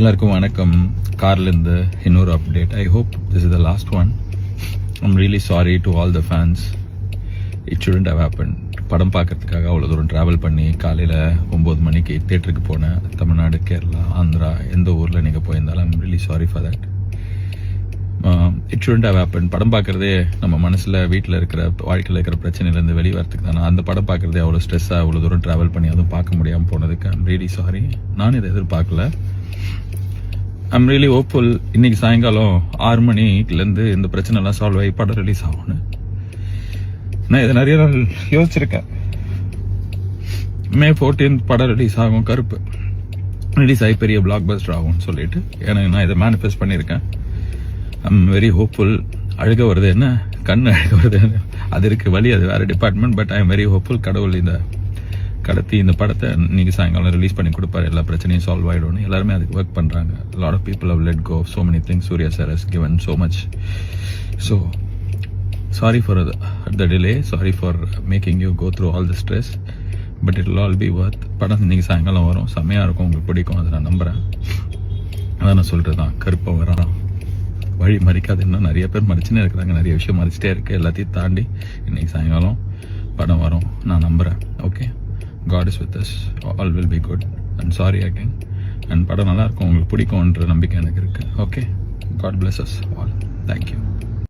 எல்லாருக்கும் வணக்கம். கார்லேருந்து இன்னொரு update. I hope this is the last one. I'm really sorry to all the fans. It shouldn't have happen. படம் பார்க்கறதுக்காக அவ்வளோ தூரம் ட்ராவல் பண்ணி காலையில் 9 மணிக்கு தேட்டருக்கு போனேன். தமிழ்நாடு, கேரளா, ஆந்திரா, எந்த ஊரில் நீங்கள் போயிருந்தாலும் I'm really sorry for that. It shouldn't have happen. படம் பார்க்குறதே நம்ம மனசில் வீட்டில் இருக்கிற வாழ்க்கையில் இருக்கிற பிரச்சனையிலேருந்து வெளியே வரத்துக்கு தானே. அந்த படம் பார்க்குறதே அவ்வளோ ஸ்ட்ரெஸ்ஸாக அவ்வளோ தூரம் ட்ராவல் பண்ணி அதுவும் பார்க்க முடியாமல் போனதுக்கு ஐம் ரியலி சாரி. நான் இதை எதிர்பார்க்கல. I'm really hopeful. இன்னைக்கு சாயங்காலம் 6 மணிலேருந்து இந்த பிரச்சனைலாம் சால்வ் ஆகி படம் ரிலீஸ் ஆகும்னு நான் இதை நிறைய நாள் யோசிச்சிருக்கேன். May 14 படம் ரிலீஸ் ஆகும். கருப்பு ரிலீஸ் ஆகி பெரிய பிளாக் பஸ்டர் ஆகும்னு சொல்லிட்டு எனக்கு நான் இதை மேனிஃபெஸ்ட் பண்ணியிருக்கேன். I'm very hopeful. அழுக வருது என்ன, கண் அழுக வருது என்ன, அது இருக்கு வழி, அது வேற department. But I am very hopeful. கடவுள் இந்த கடத்தி இந்த படத்தை இன்னைக்கு சாயங்காலம் ரிலீஸ் பண்ணி கொடுப்பாரு. எல்லா பிரச்சனையும் சால்வ் ஆகிடும்னு எல்லாருமே அதுக்கு ஒர்க் பண்ணுறாங்க. Lot of people have let go of so many things. Suriya sir has given so much. So sorry for the delay. Sorry for making you go through all the stress. But it will all be worth. படம் இன்னைக்கு சாயங்காலம் வரும். செம்மையாக இருக்கும், உங்களுக்கு பிடிக்கும், அதை நான் நம்புகிறேன். அதான் நான் சொல்கிறது தான். கருப்பை வரான் வழி மறிக்காது. இன்னும் நிறைய பேர் மறிச்சுன்னே இருக்கிறாங்க. நிறைய விஷயம் மறிச்சிட்டே இருக்குது. எல்லாத்தையும் தாண்டி இன்னைக்கு சாயங்காலம் படம் வரும், நான் நம்புகிறேன். Okay, God is with us. All will be good. And sorry again. And படம் நல்லா இருக்கும், உங்களுக்கு பிடிக்கும்ன்ற நம்பிக்கை எனக்கு இருக்குது. Okay, God bless us all. Thank you.